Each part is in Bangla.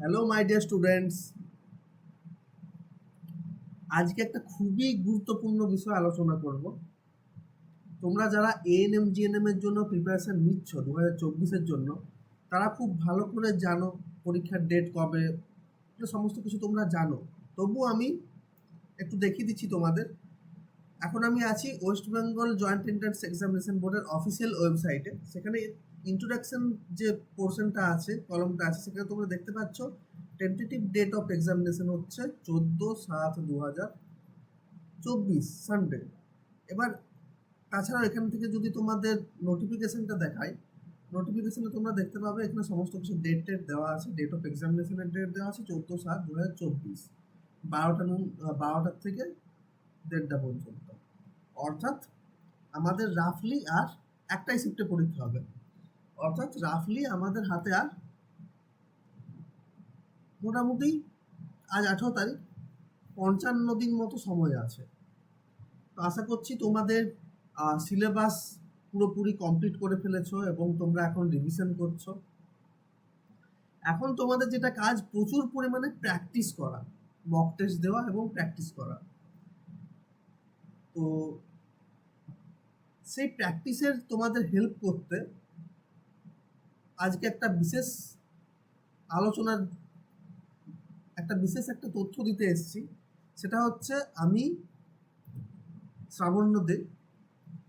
হ্যালো মাই ডিয়ার স্টুডেন্টস, আজকে একটা খুবই গুরুত্বপূর্ণ বিষয় আলোচনা করব। তোমরা যারা এএনএম জিএনএম এর জন্য প্রিপারেশন নিচ্ছ 2024-এর জন্য, তারা খুব ভালো করে জানো পরীক্ষার ডেট কবে, এটা সমস্ত কিছু তোমরা জানো। তবুও আমি একটু দেখিয়ে দিচ্ছি তোমাদের। এখন আমি আছি West Bengal joint entrance examination বোর্ডের অফিসিয়াল ওয়েবসাইটে। সেখানে ইন্ট্রোডাকশন যে পোর্শনটা আছে, কলমটা আছে, সেখানে তোমরা দেখতে পাচ্ছ টেন্টেটিভ ডেট অফ এক্সামিনেশন হচ্ছে 14/7/2024 সানডে। এবার তাছাড়াও এখান থেকে যদি তোমাদের নোটিফিকেশনটা দেখায়, নোটিফিকেশনে তোমরা দেখতে পাবে এখানে সমস্ত কিছু ডেট দেওয়া আছে। ডেট অফ এক্সামিনেশনের ডেট দেওয়া আছে 14/7/2024, 12টার থেকে 1:30 পর্যন্ত। অর্থাৎ আমাদের রাফলি আর একটাই শিফটে পরীক্ষা হবে। অর্থাৎ রাফলি আমাদের হাতে আর মোটামুটি আজ 18 তারিখ, 55 দিন মতো সময় আছে। তো আশা করছি তোমাদের সিলেবাস পুরোপুরি কমপ্লিট করে ফেলেছো এবং তোমরা এখন রিভিশন করছো। এখন তোমাদের যেটা কাজ, প্রচুর পরিমাণে প্র্যাকটিস করা, মক টেস্ট দেওয়া এবং প্র্যাকটিস করা। তো সেই প্র্যাকটিসের তোমাদের হেল্প করতে আজকে একটা বিশেষ আলোচনার একটা তথ্য দিতে এসেছি। সেটা হচ্ছে আমি শ্রাবণ দে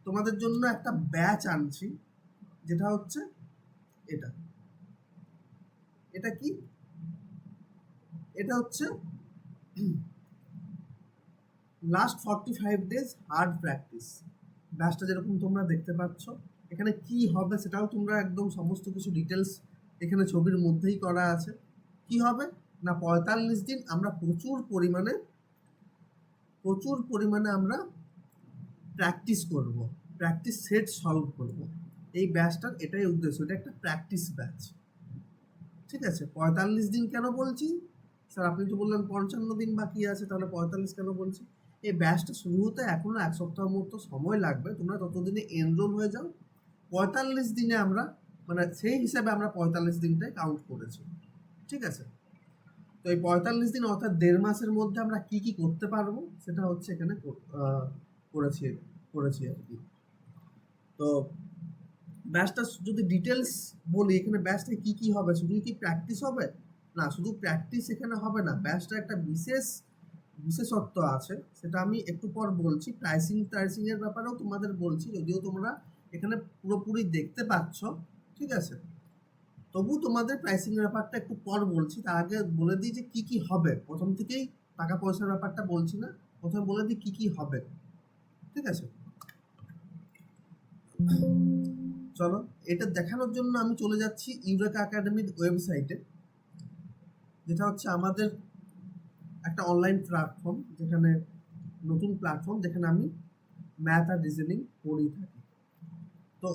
তোমাদের জন্য একটা ব্যাচ আনছি, যেটা হচ্ছে এটা এটা কি, এটা হচ্ছে লাস্ট 45 ডেজ হার্ড প্র্যাকটিস ব্যাচটা। যেরকম তোমরা দেখতে পাচ্ছ, এখানে কি হবে সেটাও তোমরা একদম সমস্ত কিছু ডিটেলস এখানে ছবির মধ্যেই করা আছে। কি হবে না, 45 দিন আমরা প্রচুর পরিমাণে আমরা প্র্যাকটিস করব, প্র্যাকটিস সেট সলভ করব। এই ব্যাচটার এটাই উদ্দেশ্য, এটা একটা প্র্যাকটিস ব্যাচ। ঠিক আছে, 45 দিন কেন বলছি স্যার? আপনি তো বললেন 55 দিন বাকি আছে, তাহলে 45 কেন বলছি? এই ব্যাচটা শুরু হতে এখনো 1 সপ্তাহ মতো সময় লাগবে। তোমরা ততদিনে এনরোল হয়ে যাও। 45 দিনে আমরা মানে সেই হিসাবে আমরা 45 দিনটাই কাউন্ট করেছি। ঠিক আছে, তো এই 45 দিন অর্থাৎ 1.5 মাসের মধ্যে আমরা কি কি করতে পারবো সেটা হচ্ছে এখানে করেছি আর কি। তো ব্যাচটা যদি ডিটেলস বলি, এখানে ব্যাচটা কি কি হবে, শুধু কি প্র্যাকটিস হবে? না, শুধু প্র্যাকটিস এখানে হবে না, ব্যাচটা একটা বিশেষত্ব আছে, সেটা আমি একটু পর বলছি। প্রাইসিং এর ব্যাপারেও তোমাদের বলছি, যদিও তোমরা এখানে পুরোপুরি দেখতে পাচ্ছ। ঠিক আছে, তবু তোমাদের প্রাইসিং এর ব্যাপারটা একটু পর বলছি। তার আগে বলে দিই যে কি কি হবে। প্রথম থেকেই টাকা পয়সার ব্যাপারটা বলছি না, প্রথমে বলে দিই কি কি হবে। ঠিক আছে, চলো এটা দেখানোর জন্য আমি চলে যাচ্ছি ইউরেকা একাডেমির ওয়েবসাইটে, যেটা হচ্ছে আমাদের একটা অনলাইন প্ল্যাটফর্ম, যেখানে নতুন প্ল্যাটফর্ম, যেখানে আমি ম্যাথ আর রিজনিং পড়িয়ে থাকি। তো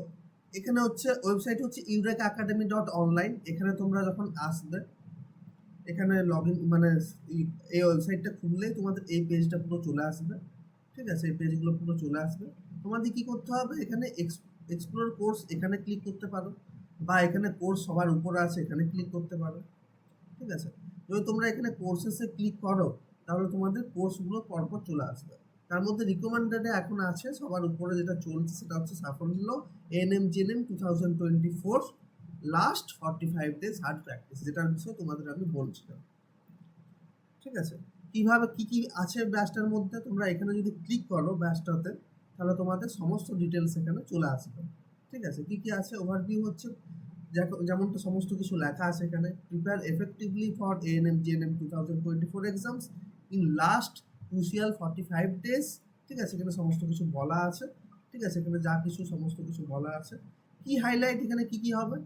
এখানে হচ্ছে ওয়েবসাইট হচ্ছে eurekaacademy.online। এখানে তোমরা যখন আসবে, এখানে লগ ইন মানে এই ওয়েবসাইটটা খুললেই তোমাদের এই পেজটা পুরো চলে আসবে। ঠিক আছে, এই পেজগুলো পুরো চলে আসবে। তোমাদের কি করতে হবে, এখানে এক্সপ্লোর কোর্স এখানে ক্লিক করতে পারো, বা এখানে কোর্স সবার উপরে আছে এখানে ক্লিক করতে পারো। ঠিক আছে, যদি তোমরা এখানে কোর্সেসে ক্লিক করো, তাহলে তোমাদের কোর্সগুলো পরপর চলে আসবে। তার মধ্যে রিকমেন্ডেডে এখন আছে সবার উপরে যেটা চলছে, সেটা হচ্ছে সাফল্য ANM GNM 2024 last 45 days hard practice, যেটার বিষয়ে তোমাদের আমি বলছিলাম। ঠিক আছে, কিভাবে কি কি আছে ব্যাচটার মধ্যে, তোমরা এখানে যদি ক্লিক করো ব্যাচটাতে, তাহলে তোমাদের সমস্ত ডিটেলস এখানে চলে আসবে। ঠিক আছে, কি কি আছে ওভারভিউ হচ্ছে, যেমনটা সমস্ত কিছু লেখা আছে এখানে। Prepare effectively for ANM GNM 2024 exams in last crucial 45 days. ঠিক আছে, এখানে সমস্ত কিছু বলা আছে। ঠিক আছে, এখানে যা কিছু সমস্ত কিছু বলা আছে। কি হাইলাইট এখানে কি কি হবে,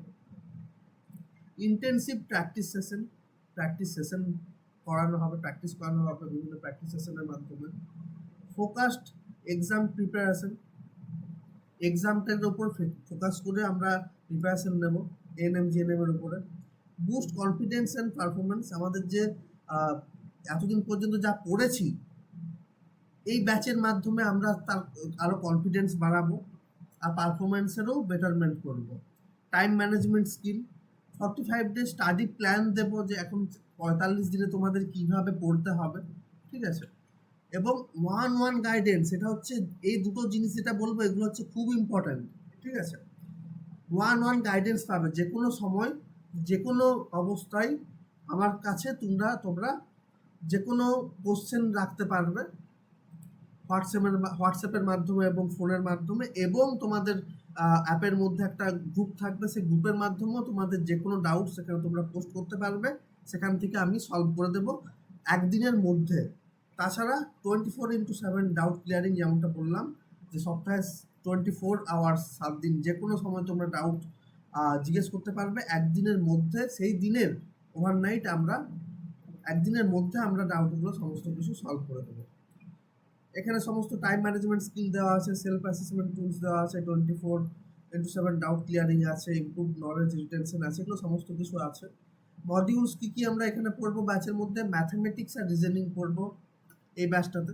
ইন্টেন্সিভ প্র্যাকটিস সেশন করানো হবে, প্র্যাকটিস করানো হবে বিভিন্ন প্র্যাকটিস সেশনের মাধ্যমে। ফোকাসড এক্সাম প্রিপারেশন, এক্সামটার উপর ফোকাস করে আমরা প্রিপারেশন নেব এএনএম জিএনএম এর উপরে। বুস্ট কনফিডেন্স অ্যান্ড পারফরমেন্স, আমাদের যে এতদিন পর্যন্ত যা পড়েছি এই ব্যাচের মাধ্যমে আমরা তার আরও কনফিডেন্স বাড়াবো আর পারফরমেন্সেরও বেটারমেন্ট করব। Time management skill, 45 day study plan দেবো, যে এখন 45 দিনে তোমাদের কিভাবে পড়তে হবে, ঠিক আছে। এবং ওয়ান গাইডেন্স, এটা হচ্ছে এই দুটো জিনিস যেটা বলবো এগুলো হচ্ছে খুব ইম্পর্ট্যান্ট, ঠিক আছে। ওয়ান গাইডেন্স পাবে যে কোনো সময়, যে কোনো অবস্থায় আমার কাছে তোমরা যে কোনো কোশ্চেন রাখতে পারবে হোয়াটসঅ্যাপের মাধ্যমে এবং ফোনের মাধ্যমে, এবং তোমাদের অ্যাপের মধ্যে একটা গ্রুপ থাকবে, সেই গ্রুপের মাধ্যমেও তোমাদের যে কোনো ডাউট সেখানে তোমরা পোস্ট করতে পারবে, সেখান থেকে আমি সলভ করে দেবো একদিনের মধ্যে। তাছাড়া 24x7 ডাউট ক্লিয়ারিং, যেমনটা বললাম যে সপ্তাহে 24 আওয়ার্স 7 দিন যে কোনো সময় তোমরা ডাউট জিজ্ঞেস করতে পারবে একদিনের মধ্যে। সেই দিনের ওভারনাইট একদিনের মধ্যে আমরা ডাউটগুলো সমস্ত কিছু সলভ করে দেবো। এখানে সমস্ত টাইম ম্যানেজমেন্ট স্কিল দেওয়া আছে, সেলফ অ্যাসেসমেন্ট টুলস দেওয়া আছে, 24x7 ডাউট ক্লিয়ারিং আছে, ইমপ্রুভ নলেজ রিটেনশন আছে, এগুলো সমস্ত কিছু আছে। মডিউলস কি আমরা এখানে পড়বো ব্যাচের মধ্যে? ম্যাথামেটিক্স আর রিজনিং পড়বো এই ব্যাচটাতে।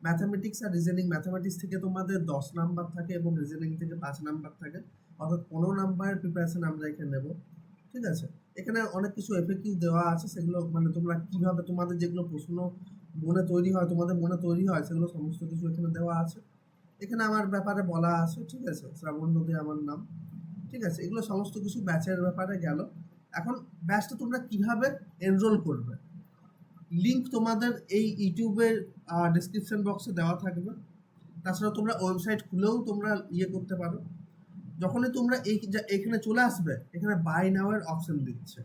ম্যাথামেটিক্স আর রিজনিং, ম্যাথামেটিক্স থেকে তোমাদের 10 নাম্বার থাকে এবং রিজনিং থেকে 5 নাম্বার থাকে, অর্থাৎ 15 নাম্বারের প্রিপারেশন আমরা এখানে নেব, ঠিক আছে। এখানে অনেক কিছু এফএকিউ দেওয়া আছে, সেগুলো মানে তোমরা কিভাবে তোমাদের যেগুলো প্রশ্ন তোমাদের মনে তৈরি হয় সেগুলো সমস্ত কিছু এখানে দেওয়া আছে। এখানে আমার ব্যাপারে বলা আছে, ঠিক আছে, শ্রাবণ নদী আমার নাম, ঠিক আছে। এগুলো সমস্ত কিছু ব্যাচের ব্যাপারে গেল। এখন ব্যাচটা তোমরা কিভাবে এনরোল করবে, লিঙ্ক তোমাদের এই ইউটিউবের ডিসক্রিপশন বক্সে দেওয়া থাকবে। তাছাড়া তোমরা ওয়েবসাইট খুলেও তোমরা করতে পারো। যখনই তোমরা এখানে চলে আসবে, এখানে বাই নাও এর অপশন দিচ্ছে,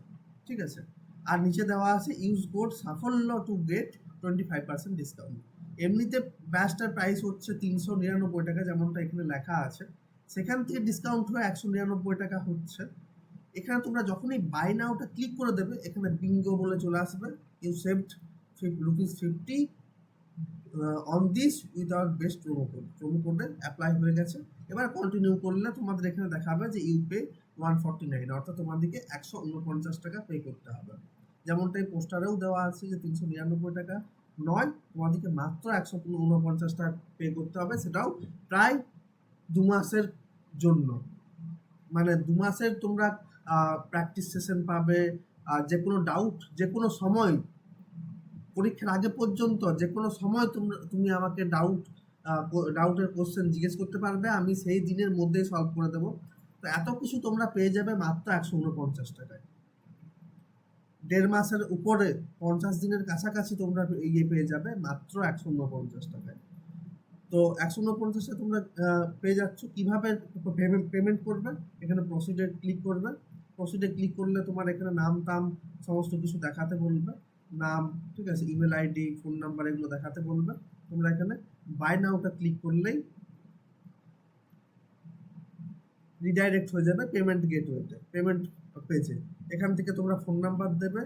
ঠিক আছে। আর নিচে দেওয়া আছে ইউজ কোড সাফল্য টু গেট 25% ডিসকাউন্ট। এমনিতে ব্যাচটার প্রাইস হচ্ছে 399 টাকা, যেমনটা এখানে লেখা আছে। সেখান থেকে ডিসকাউন্ট হয়ে 199 টাকা হচ্ছে। এখানে তোমরা যখনই বাই নাওটা ক্লিক করে দেবে, এখানে বিঙ্গো বলে চলে আসবে, you saved ₹50 on this with our best promo কোডে অ্যাপ্লাই হয়ে গেছে। এবার কন্টিনিউ করলে তোমাদের এখানে দেখাবে যে ইউ পে 149, অর্থাৎ তোমাদেরকে 149 টাকা পে করতে হবে। যেমনটা এই পোস্টারেও দেওয়া আছে যে 399 টাকা নয়, তোমাদেরকে মাত্র 149 টাকা পে করতে হবে, সেটাও প্রায় 2 মাসের জন্য। মানে 2 মাসের তোমরা প্র্যাকটিস সেশন পাবে, যে কোনো ডাউট যে কোনো সময়, পরীক্ষার আগে পর্যন্ত যে কোনো সময় তুমি আমাকে ডাউটের কোশ্চেন জিজ্ঞেস করতে পারবে, আমি সেই দিনের মধ্যেই সলভ করে দেবো। তো এত কিছু তোমরা পেয়ে যাবে মাত্র 149 টাকায়। 1.5 মাসের উপরে 50 দিনের কাছাকাছি তোমরা পেয়ে যাবে মাত্র 149 টাকায়। তো 149 তোমরা পেয়ে যাচ্ছ। কিভাবে পেমেন্ট করবে? এখানে প্রসিডে ক্লিক করবে। প্রসিডে ক্লিক করলে তোমার এখানে নাম সমস্ত কিছু দেখাতে বলবে, নাম, ঠিক আছে, ইমেল আইডি, ফোন নাম্বার, এগুলো দেখাতে বলবে। তোমরা এখানে বাই নাওটা ক্লিক করলেই রিডাইরেক্ট হয়ে যাবে পেমেন্ট গেটওয়েতে, পেমেন্ট পেজে। এখান থেকে তোমরা ফোন নাম্বার দেবে,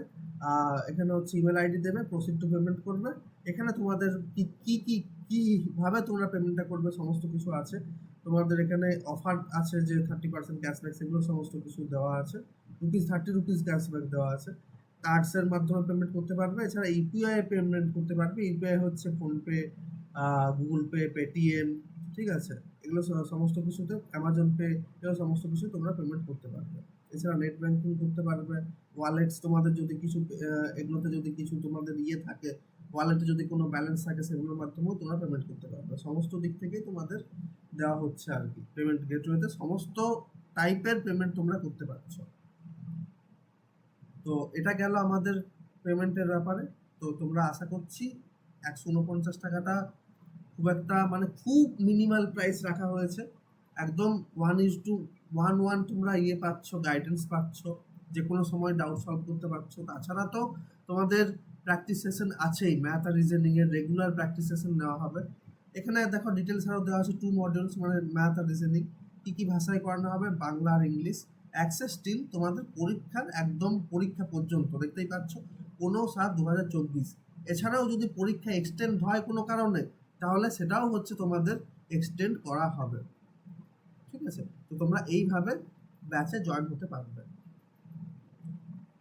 এখানে হচ্ছে ইমেল আইডি দেবে, প্রসিড টু পেমেন্ট করবে। এখানে তোমাদের কিভাবে তোমরা পেমেন্টটা করবে সমস্ত কিছু আছে। তোমাদের এখানে অফার আছে যে 30% ক্যাশব্যাক, সেগুলো সমস্ত কিছু দেওয়া আছে। ₹30 ক্যাশব্যাক দেওয়া আছে। কার্ডসের মাধ্যমে পেমেন্ট করতে পারবে, এছাড়া ইউপিআই পেমেন্ট করতে পারবে। ইউপিআই হচ্ছে ফোনপে, গুগল পে, পেটিএম, ঠিক আছে। এগুলো সমস্ত কিছুতে, অ্যামাজন পে, এগুলো সমস্ত কিছু তোমরা পেমেন্ট করতে পারবে। এছাড়া নেট ব্যাংকিং করতে পারবে। ওয়ালেটস তোমাদের যদি কিছু এগুলোতে যদি কিছু তোমাদের থাকে, ওয়ালেটে যদি কোনো ব্যালেন্স থাকে, সেগুলোর মাধ্যমেও তোমরা পেমেন্ট করতে পারবে। সমস্ত দিক থেকেই তোমাদের দেওয়া হচ্ছে আর কি। পেমেন্ট গেটওয়েতে সমস্ত টাইপের পেমেন্ট তোমরা করতে পারছো। তো এটা গেল আমাদের পেমেন্টের ব্যাপারে। তো তোমরা আশা করছি 149 টাকাটা খুব একটা মানে খুব মিনিমাল প্রাইস রাখা হয়েছে, একদম 1:1 তোমরা পাচ্ছ, গাইডেন্স পাচ্ছ, যে কোনো সময় ডাউট সলভ করতে পারছো। তাছাড়া তো তোমাদের প্র্যাকটিস সেশন আছেই, ম্যাথ আর রিজনিংয়ের রেগুলার প্র্যাকটিস সেশন নেওয়া হবে। এখানে দেখো ডিটেলস আরও দেওয়া আছে, 2 মডিউলস, মানে ম্যাথ আর রিজনিং কী ভাষায় করানো হবে, বাংলা আর ইংলিশ। অ্যাক্সেস টিল তোমাদের পরীক্ষার একদম পরীক্ষা পর্যন্ত, দেখতেই পাচ্ছ 15/7/2024। এছাড়াও যদি পরীক্ষা এক্সটেন্ড হয় কোনো কারণে, তাহলে সেটাও হচ্ছে তোমাদের এক্সটেন্ড করা হবে, ঠিক আছে। তো তোমরা এইভাবে ব্যাচে জয়েন হতে পারবে।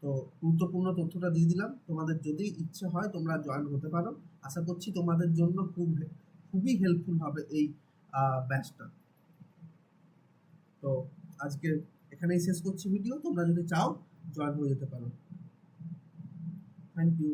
তো গুরুত্বপূর্ণ তথ্যটা দিয়ে দিলাম, তোমাদের যদি ইচ্ছে হয় তোমরা জয়েন হতে পারো। আশা করছি তোমাদের জন্য খুবই হেল্পফুল হবে এই ব্যাচটা। তো আজকে এখানেই শেষ করছি ভিডিও। তোমরা যদি চাও জয়েন হয়ে যেতে পারো। Thank you.